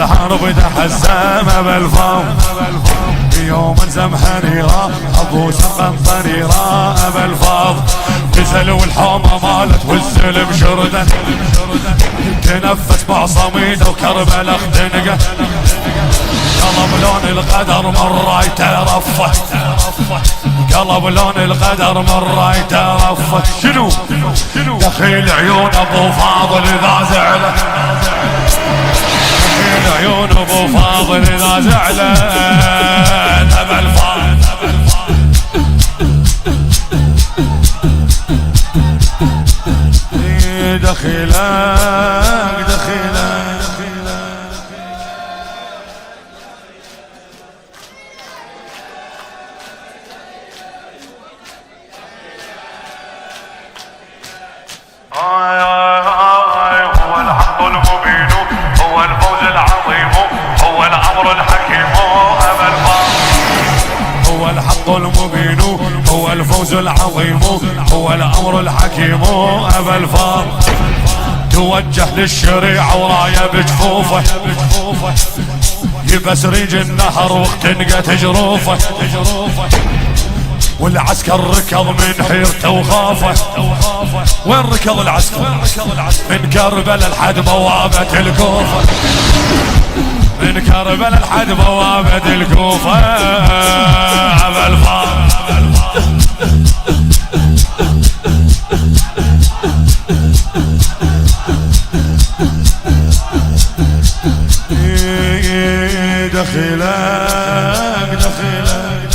بالحرب تحسم بالفم يوم انزم حريرة ابو سقم طريرة بالفاض نزل والحومة مالت والسلم شردن تنفس بعصميده وكربلاء اختنقه قلب لون القدر مرة يترفه قلب لون القدر مرة يترفه شنو دخيل عيون ابو فاضل اذا زعله دخيل عيون ابو فاضل اذا زعله ابا الفاضل دخيلك دخيلك هو الحق المبين هو الفوز العظيم هو الأمر الحكيم أبا الفاضل هو الحق المبين هو الفوز العظيم هو الأمر الحكيم أبا الفاضل توجه للشريعة ورايا بجفوفه يبس ريج النهر واختنقت جروفه والعسكر ركض من حيرته وخافه وين ركض العسكر من كربلاء لحد بوابة الكوفة من كربلاء لحد بوابة الكوفة أبا الفاضل دخيلك دخيلك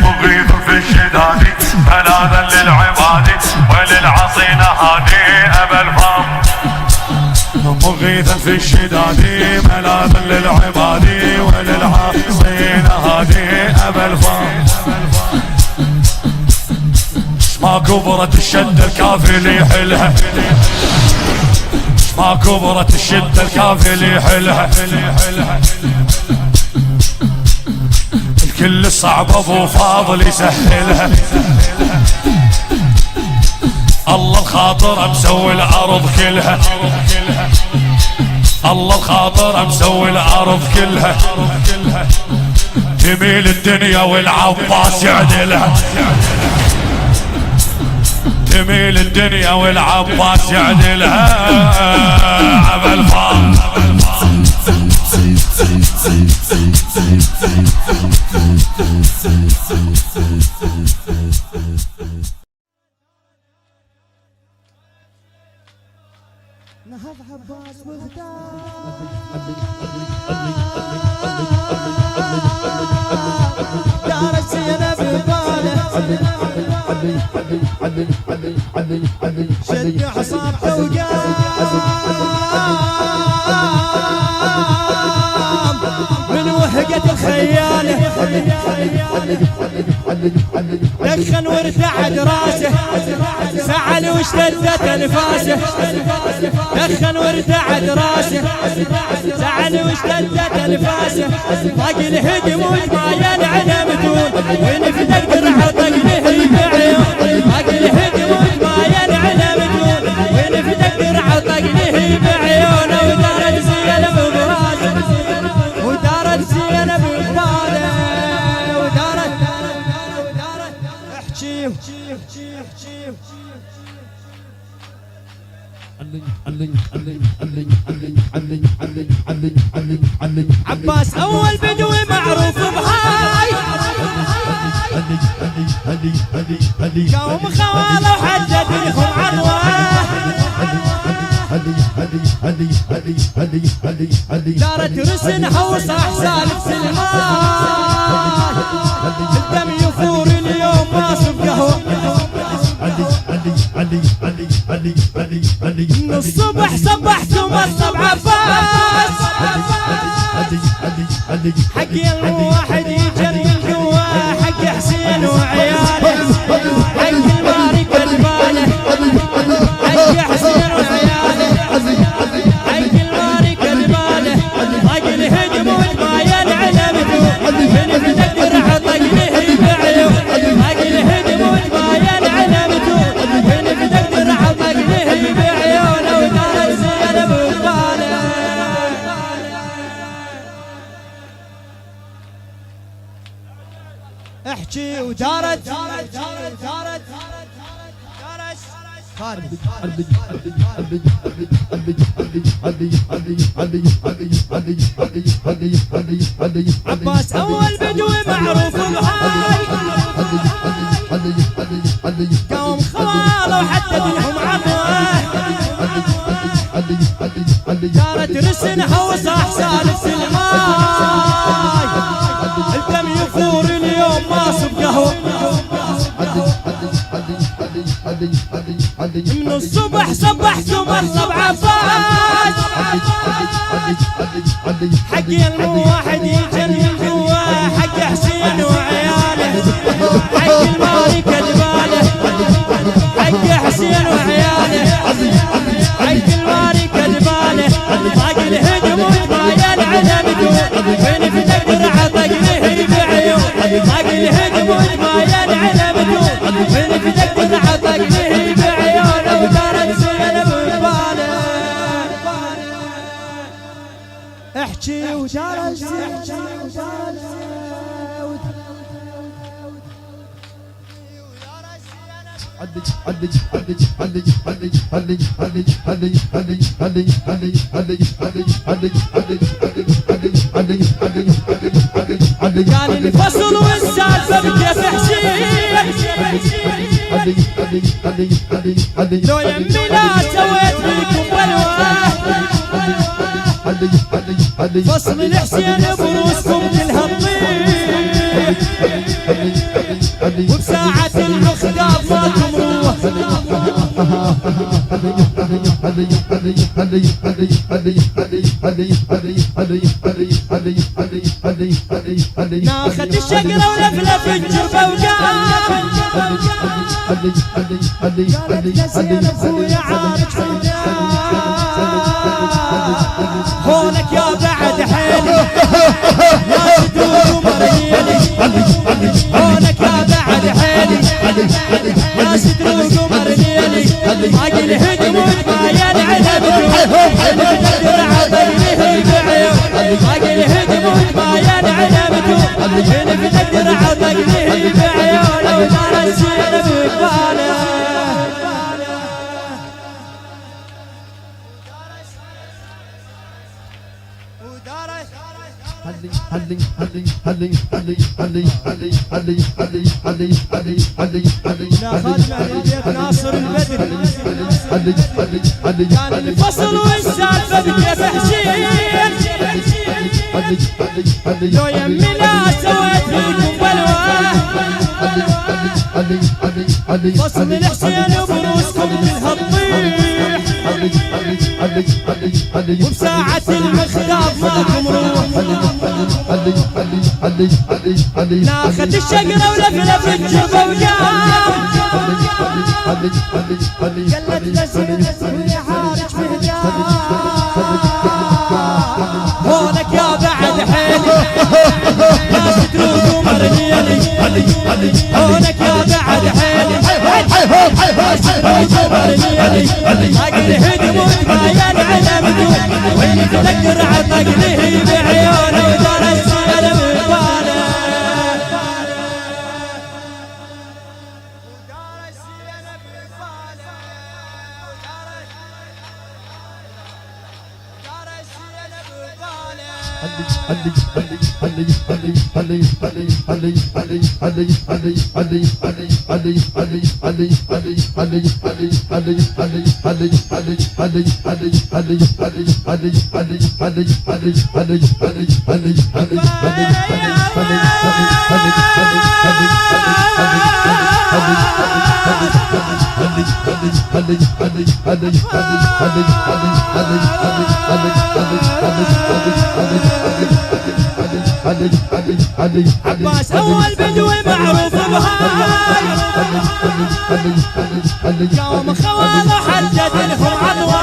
مغيث في الشداد ملاذا للعباد وللعصين هادي أبا الفاضل مغيثا في الشداد ملاذا للعباد وللعصين هادي أبا الفاضل ما كبرت الشدة الكافي اللي يحلها ما كبرت الشدة الكافي اللي يحلها الكل الصعب ابو فاضل يسهلها الله الخاطر مسوي الارض كلها الله الخاطر مسوي الارض كلها تميل الدنيا والعباس يعدلها تميل الدنيا والعباس يعدلها أبا الفاضل نهض عباس وغدار دار الزينب بباله شد عصابته وقام من وهقة خياله دخن وارتعد راسه سعل واشتدت انفاسه دخن وارتعد راسه سعل واشتدت انفاسه طق الهجم وما ينعلم دون ونفدك درع طق له بعيون طق الهجم وما ينعلم دون ونفدك درع طق له بعيونه ودارت زينب براسه ودارت زينب بباله ودارت احجيم عباس اول بدوي معروف بهاي قوم خواله وحدد لهم عنوان دارت رسنها وصاح سالف سلمان الدم يفور اليوم ما صبقه من الصبح صبحتم الصبح عباس حق الواحد يجنن جواه حق حسين وعياله حق المارك الباله حق حسين وعياله حق المارك الباله طق الهجم وما ينعلم من فدك درع طق له بعيون طق الهجم وما ينعلم ودارت عباس اول بدوي معروف بهاي قوم خواله وحتى منهم عموه دارت رسنها وصاح سالف سلماي الدم يفور اليوم ما صب قهوه من الصبح صبحتم الصبع عباس حق الواحد يجن من جواه حق حسين وعياله حق المالك الباله حق حسين وعياله حق المالك الباله طاق الهجم وتباين على بدون فين في تقدر عطق به بعيون طاق الهجم وتباين على بدون فين في تقدر عطق به بعيون ودارت زينب بباله احكي ودارت زينب قال الفصل والسالفه بكيف حسين لو يمي لا سويت فيكم بلوه فصل الحسين بروسكم كلها تطير وبساعة المخداب ما تمروه ناخد الشقرة ولفلف الجربة وقام قالت لزين اخويا عارج هونك يا بعد حيلي يا صدور مريلي هونك يا بعد حيلي يا صدور مريلي باقي الهجم وتباين على بدون تقدر عطق به بعيون باقي الهجم وتباين على بدون فين تقدر عطق به بعيون ودارت زينب بباله لا خادم عليك ناصر البدر كان الفصل والسالفه بكيف حسين لو يمي لا سويت فيكم بلوه فصل الحسين بروسكم كلها تطيح وبساعة المخداب ما تمروح ناخد الشقرة ولفلف الجربة وقام قالت لزين اخويا عارج بهجام هونك يا بعد حيلي يا صدروق ومرنيلي هونك يا بعد حيلي يا صدروق ومرنيلي باقي الهدم وتباين على بدون وين تقدر عطق به بعيونه ودارت زينب بباله عباس اول بدوي معروف بهاي يوم خواله حدد لهم عضوه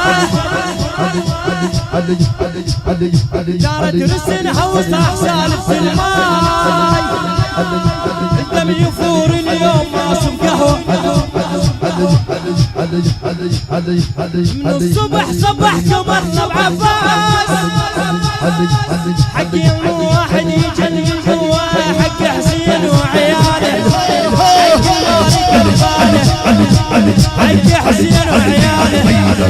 دارت رسنها وصاح سالف سلماي الدم يفور اليوم ما صب قهوه من الصبح صبحتم الصبع عباس حق الواحد يجن من جواه حق حسين وعياله حق حسين وعياله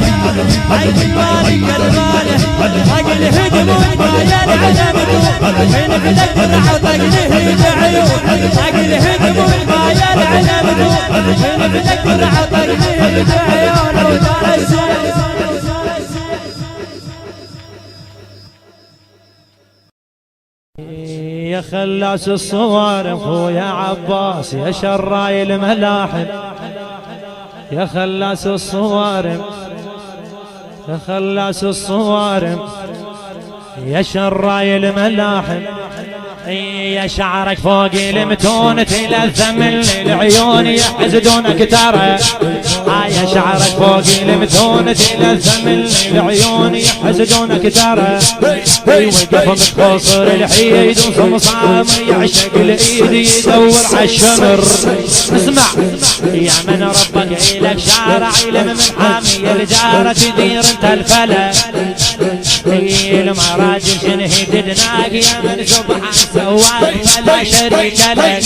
حق المالك الباله حق الهدم والبايان على بدون من فلك العطق له بعيون حق الهدم والبايان على بدون من فلك العطق له بعيون ودار السير يا خلاس الصوارم خويا عباس يا شراي الملاحم يا خلاس الصوارم يا خلاس الصوارم يا شراي الملاحم يا شعرك فوق المتون تلثم العيون يحزدونك ترى يا شعرك فوق المتون تلثم العيون يحزدونك ترى وقف متخوصر الحيد وصمصام يعشق الايد يدور عالشمر اسمع يا من ربك إلك شارع علم من حامي الجارة تدير انت الفلا المراجل شنهددناك يا من سبحان سواك فلا شريك لك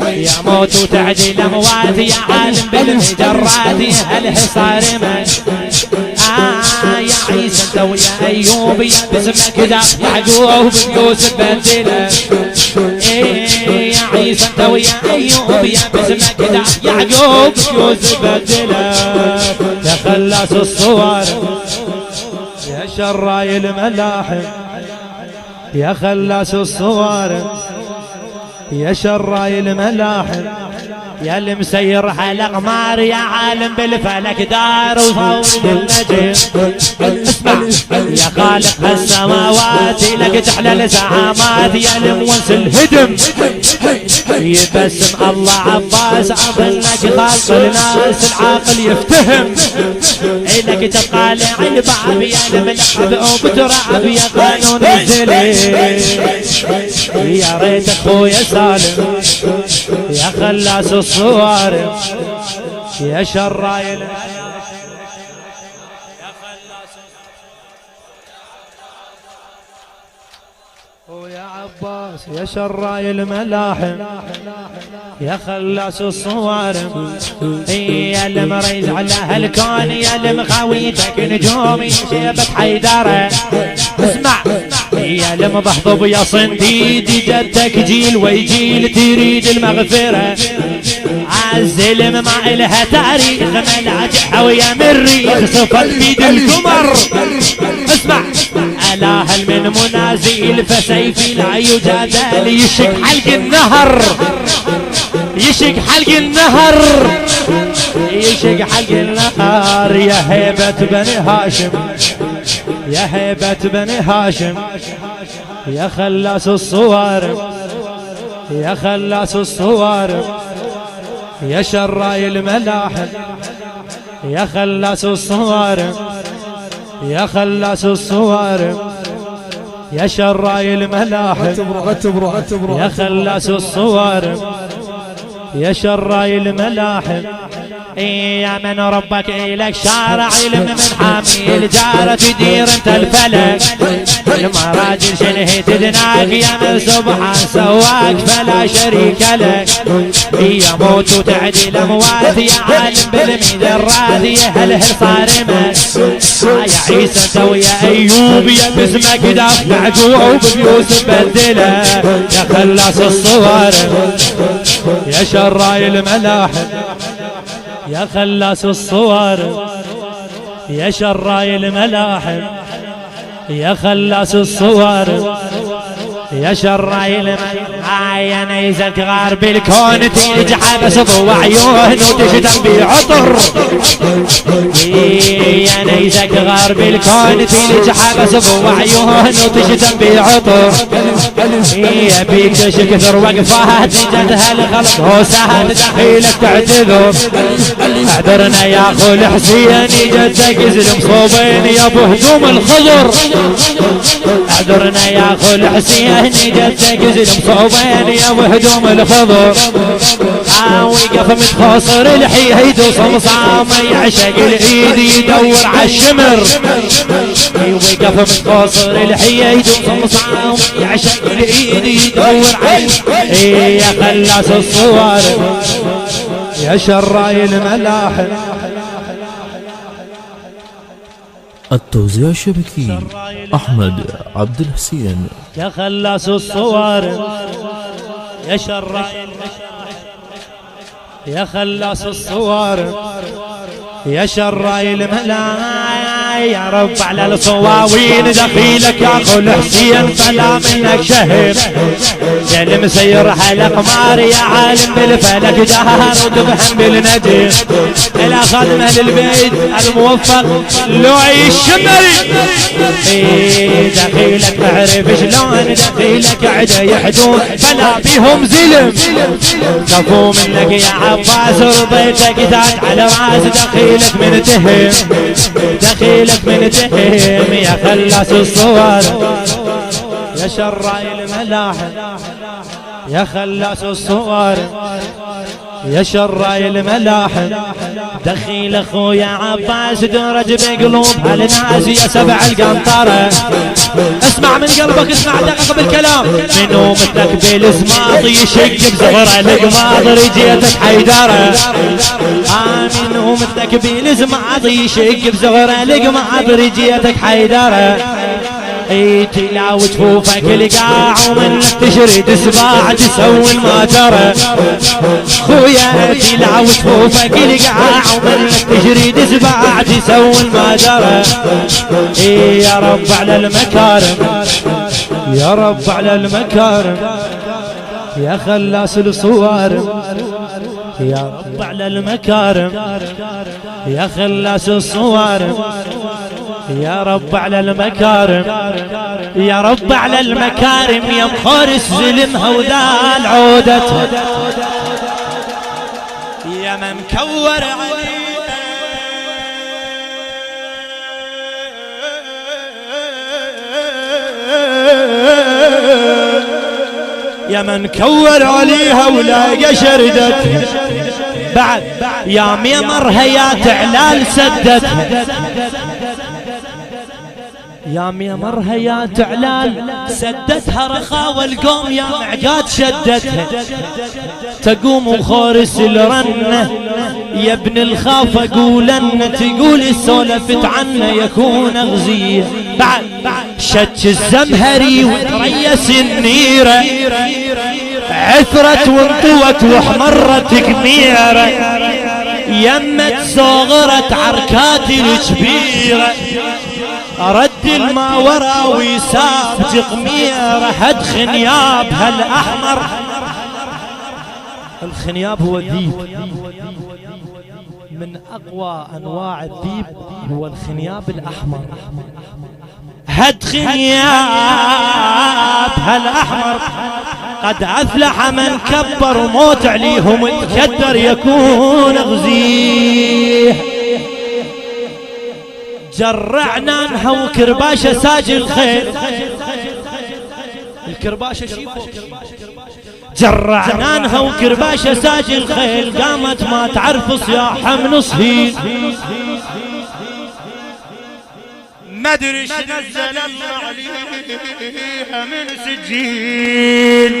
يا موت وتعدي الاموات يا عالم بالمجرات يا الحصار مك يا عيسى انت ويا ايوب يا باسمك داق يعقوب يوسف بدله يا عيسى انت ويا ايوب يا باسمك داق يعقوب يوسف بدله يا خلاص الصور يا شراي الملاحم يا خلاص الصوارم يا شراي الملاحم يا اللي مسير حلق مار يا عالم بالفلك دار وفور بالنجم اسمع يا خالق هالسماوات لك تحلى الزعامات يا المونس الهدم يبسم الله عباس اظنك خالق الناس العاقل يفتهم لك تطالع الباب يا الملعب وبترعب يا قانون الزليل يا ريت اخويا سالم يا خلاص الصوارم يا شراي ويا عباس يا شراي الملاحم يا خلاص الصوارم يا اللي مريز على هالكون يا اللي مخاويتك نجومي شيبك حيدره اسمع يا اللي مضحضب يا صنديدي جدك جيل ويجيل تريد المغفره عالزلم ما إلها تاريخ ملاجح ويا مريخ صفت بيد القمر اسمع ألا هل من منازل فسيفي لا يجادل يشق حلق النهر يشق حلق النهر يشق حلق النهر يا هيبة بني هاشم يا هيبة بني هاشم يا خلاص الصوارم يا خلاص الصوارم يا شراي الملاحم يا خلاص الصوارم يا خلاص الصوارم يا شراي الملاحم يا خلاص الصوارم يا شراي الملاحم يا من ربك إلك شارع علم من حامي الجارة تدير انت الفلك المراجل شنهي تدناك يا من سبحان سواك فلا شريك لك يا موت وتعدي الاموات يا عالم بالمدرات يا هله صارمك يا عيسى انت ويا ايوب يا باسمك داف يعقوب بيوسف بدله يا خلاص الصوارم يا شراي الملاحم يا خلاص الصوارم يا شراي الملاحم يا خلاص الصوارم يا شراي الملاحم يا نيزك غارب الكون تيجي حبس ضوء عيون وتشتم بعطر يا نيزك غارب الكون تيجي حبس ضوء عيون وتشتم بعطر يا بيك كثر وقفات جدها الغلط هو سهل دخيلك تعتذر اعذرنا يا اخو الحسين جدك يزلم صوبين يا ابو هجوم الخضر اعذرنا يا اخو الحسين جدك يزلم صوبين يا ابو هجوم الخضر وقف متخاصر الحيد وصمصام يعشق الايد يدور عالشمر وقف متخاصر الحيد وصمصام يعشق الايد يدور عالشمر يا خلاص الصوارم يا شراي الملاحم. التوزيع الشبكي أحمد عبد الحسين. يا خلاص الصور يا شراي، يا خلاص الصور يا شراي الملاي، يا رب على الصواوين دخيلك يا اخو الحسين طلع منك شهر، يا المسير على قمار يا عالم بالفلك جهر وتفهم بالنجم، الى خادم اهل البيت الموفق لوعي الشمري. دخيلك اعرف شلون دخيلك عدا يحدون فلا بيهم زلم، كفو منك يا عباس رضيتك تاج على راس، دخيلك من تهم دخيلك من تهم، يا خلاص الصور يا شراي الملاحم، يا خلاص الصور يا شراي الملاحم. دخيل اخويا عباس درج بقلوب هالناس يا سبع القنطرة، اسمع من قلبك اسمع دقق بالكلام، منو مثلك بالسماط يشق بزغرة القماط رجيتك حيدرة، منو مثلك بالسماط يشق بزغرة القماط رجيتك حيدرة، تلاوي جفوفك القاع ومنك تشرد سباع تسوي ما ترى، خويا تلاوي جفوفك القاع ومنك تشرد سباع تسوي ما ترى. يا رب على المكارم يا رب على المكارم، يا خلاص الصوارم يا رب على المكارم، يا خلاص الصوارم يا رب على المكارم، يا رب على المكارم، يا مخورس زلمها وذال عودتها، يا من مكور عليها يا من كور عليها ولا شردتها، بعد يا ميمرها يا تعلال سدتها، يا ميمرها يا تعلال سدتها، رخاوة القوم يا معجات شدتها، تقوم وخورس الرنة يا ابن الخافة قولن، تقول سولفت عنه يكون اغزيه، بعد شتش الزمهري وتريس النيرة، عثرت وانطوت واحمرت قميرة، يمت صغرت عركات الكبيرة، رد الما ورا ويساب جقميرة، هد خنياب هالاحمر، الخنياب هو الذيب، من اقوى انواع الذيب هو الخنياب الاحمر، هد خنياب هالاحمر، قد افلح من كبر وموت عليهم الكدر يكون غزيه، جرعنا انها وكرباشة ساج الخيل، الكرباشة شيفو، جرعنا انها وكرباشة ساج الخيل، قامت ما تعرف صياح من صهيل، ما ادري ايش نزل عليها من سجين،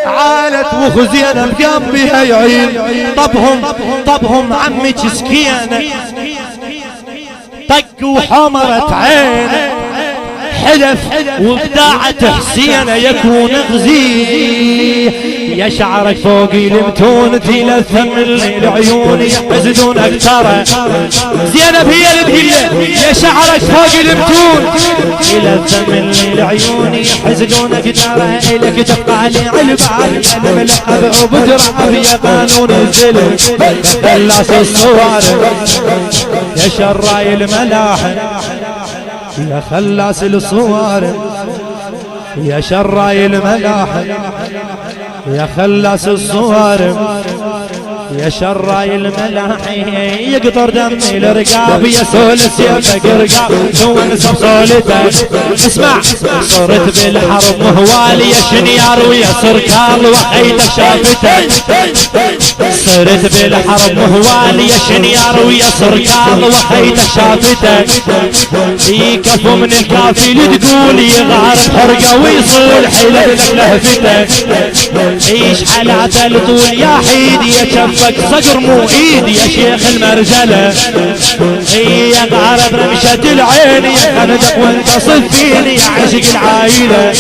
عايله وخزينة بقام بها يعين، طبهم عمك سكينة، طق وحمرت عينه، حلف وبداعة حسينة يكون غزيه، يا شعرك فوق المتون تلثم العيون يحزدونك ترى، زينب هي البهية، يا شعرك فوق المتون تلثم العيون يحزدونك ترى، إلك تبقى لي علبة الملعب وبدرعب يا قانون الزلم، خلاص الصوارم يا شراي الملاحم، يا خلاص الصوارم يا شراي الملاحم، يا خلاص الصوارم يا شراي الملاحي يقطر دمي الرقاب يا سول سيفك رقاب شو انسى بصولتك اسمع صرت بالحرب مهوالي يا شنيار ويا سركال وخيتك شافتك صرت بالحرب مهوالي يا شنيار ويا سركال وخيتك شافتك يكفو من الكافي تقول يغار بحرقه ويصول حيلك لك لهفتك عيش حالات الطول يا حيدي يا شفك صقر مو ايدي يا شيخ المرجله يا غارب رمشة العين يا خندق وانت صفيني يا عشق العايله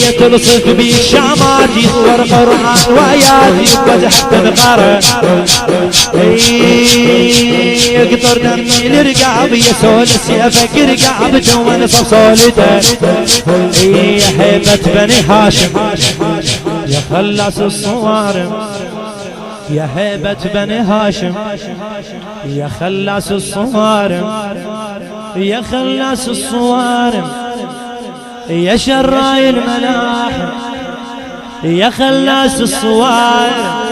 يا تلصق بيك شامات يصور قرآن وآيات وفتح تنقره يقطر دمي الرقاب يا سول سيفك رقاب جوان صولتك يا هيبة بني هاشم يا خلاص الصوارم يا هيبة بني هاشم يا خلاص الصوارم يا خلاص الصوارم يا شراي الملاحم يا خلاص الصوارم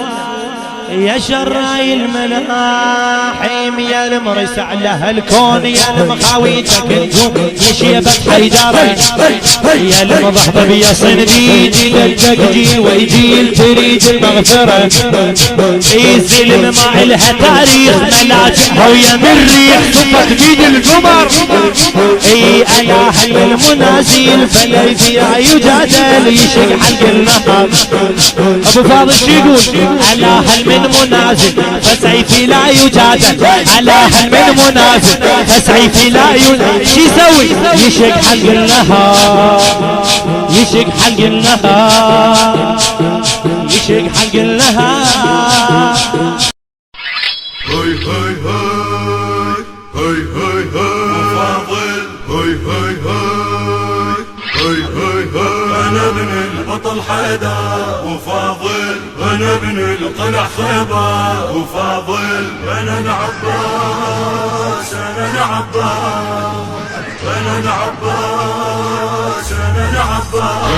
يا شراي الملاحم يا المرس على هالكون يا المخاويتك نجوم يا شيبة حيداري يا المضحضب يا صنديدي للدقجي ويجي تريد المغفرة الزلم ما إلها تاريخ ملاجئها ويا من ريح صفت بيد القمر ألا هل المنازل فلا فيها يجادل يشق حلق النهر أبو فاضل شو يقول ألا هل من منازل فسيفي لا يجادل على هل من منازل فسيفي لا يجادل شي يسوي يشق حلق النهار يشق حلق النهار يشق حلق النهار هاي هاي هاي هاي هاي هاي فاضل هاي هاي هاي هاي هاي هاي انا من البطل حدا وفاضل انا من القلع خيبة وفاضل انا العباس انا العباس انا العباس انا العباس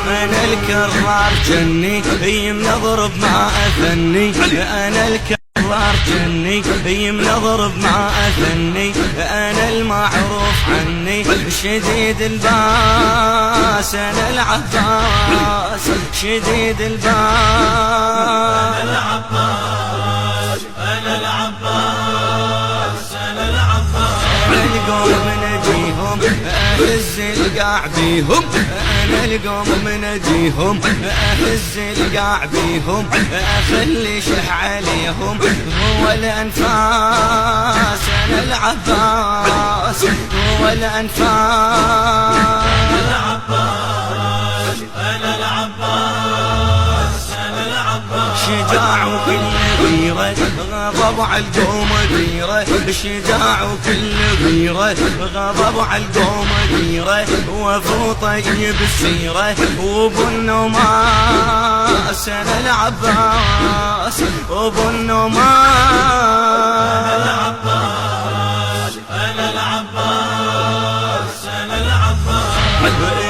انا الكرار جني هي منضرب ما اثني انا الكرار جني هي منضرب ما اثني انا المعروف عني شديد الباس انا العباس شديد الباس انا العباس انا العباس انا العباس انا القوم نجيهم اهز القاع بيهم انا القوم منجيهم اهز القاع بيهم اخلي شح عليهم هو الانفاس انا العباس هو الانفاس انا العباس انا العباس انا العباس شجاع وكل غيرة غضب على القوم غيرة شجاع وكل غيرة غضب على القوم غيرة وفو طيب السيرة وابو النماس انا العباس وابو النماس انا العباس انا العباس انا العباس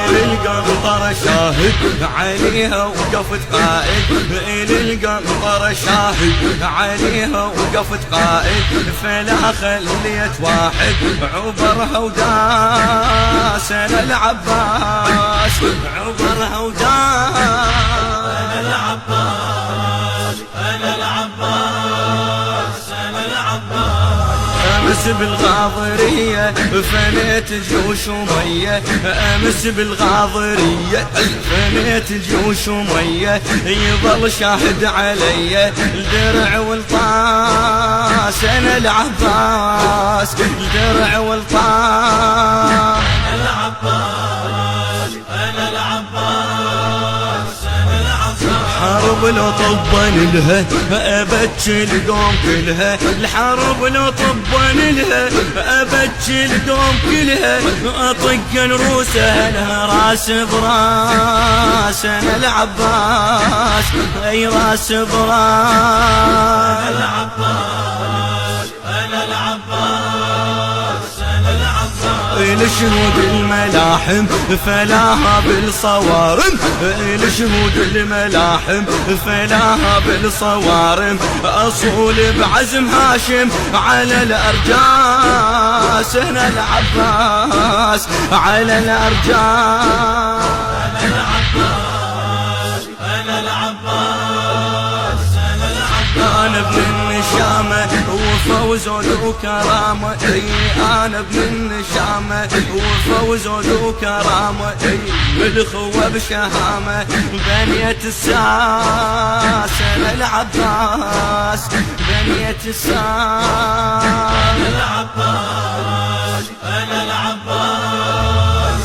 القنطرة شاهد عليها وقفت قائد القنطرة شاهد عليها وقفت قائد فلا خليت واحد عبرها وداس انا العباس عبرها وداس انا العباس انا العباس انا العباس امس بالغاضرية فنيت جيوش ومية امس بالغاضرية فنيت جيوش ومية يظل شاهد علي الدرع والطاس انا العباس الدرع والطاس انا العباس انا العباس انا العباس حرب لو طبن لها ابتش القوم كلها الحرب لو طبن لها ابتش القوم كلها اطق روسها لها راس براس انا العباس اي راس براس انا العباس انا العباس انا العباس لشهود الملاحم فلاها بالصوارم، لشهود الملاحم فلاها بالصوارم، أصول بعزم هاشم على الأرجاس، هنا العباس على الأرجاس، أنا العباس، أنا ابن النشامة وفوز ذو كرامة، أنا ابن النشامة وفوز ذو كرامة، بالخوة بشهامة بنية الساس، أنا العباس بنية الساس، أنا العباس، أنا العباس،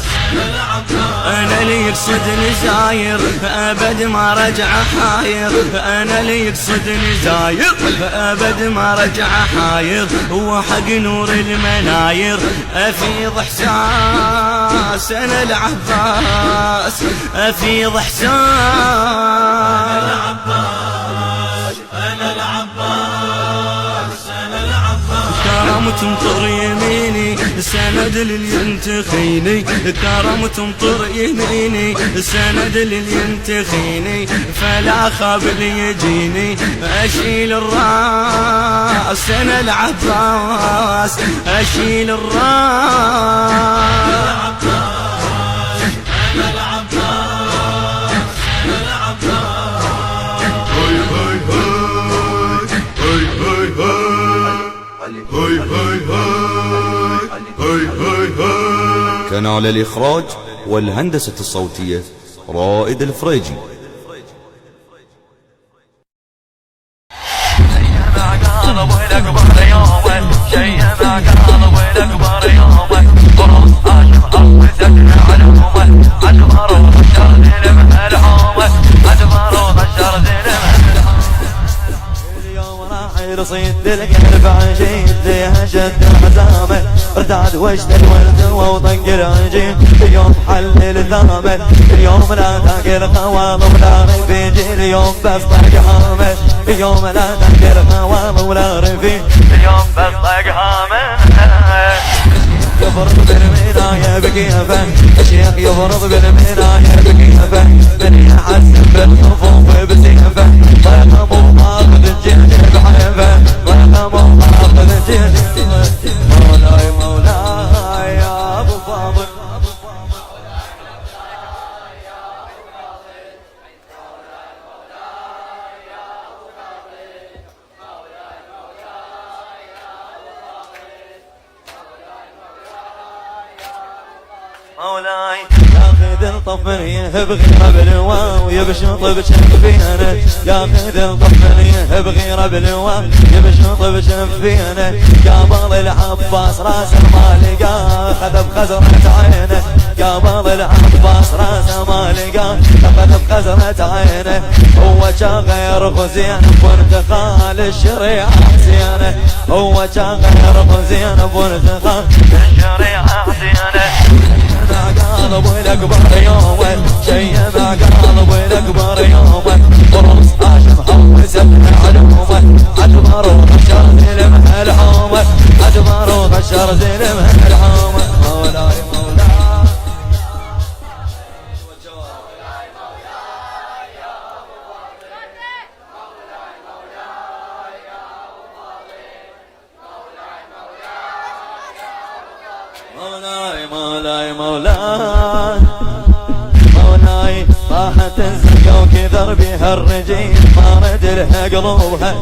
أنا اللي يقصدني زاير أبد ما رجع حاير، أنا اللي يقصدني زاير أبد ما رجع حاير، هو حق نور المناير أفيض إحساس، أنا العباس أفيض إحساس، أنا العباس، أنا العباس، أنا العباس، كرم تمطر يميني سند للينتخيني، كرم تمطر يميني سند للينتخيني، فلا خاب يجيني أشيل الراس، أنا العباس أشيل الراس، أنا العباس، أنا العباس، أنا العباس، هاي هاي هاي هاي هاي هاي هاي هاي هاي. كنال الإخراج والهندسة الصوتية رائد الفريجي. رصيد القلب عجيب ليها شد حزامه، ارتعد وجد الورد وطق العجيب، اليوم حل الثامن، اليوم لا تاكل خوام ولا رفيج، اليوم بس طق هامه، اليوم لا تاكل خوام ولا رفيج، اليوم بس طق هامه، يفرض بالمناية بكيفه، الشيخ يفرض بالمناية بكيفه، من يحسن بالصفوف بسيفه، ضيق ماخذ الجهد بحيفه، ضيق ماخذ الجهد، مولاي مولاي يا ابو فاضل، مولاي ياخذ الطفل يبغي بالواو يبشط بشفينه، ياخذ الطفل يبغي بالواو يبشط بشفينه، قابل العباس راسه ما لقاه خذ بخزرة عينه، قابل العباس راسه ما لقاه خذ بخزرة عينه، هو كان غير غزين بانتقال الشريعة زينه، هو كان غير غزين بانتقال الشريعة زينه، قلب الأكبر يومه شيء ما قلب الأكبر يومه، ورص هاشم حوس عدومه، عدمر وخشر زلم الحومه، عدمر وخشر زلم الحومه، مولاي مولاي مولاي مولاي مولاي مولاي طاحت الزكا وكثر بها الرجيم، ما رد لها قلوبها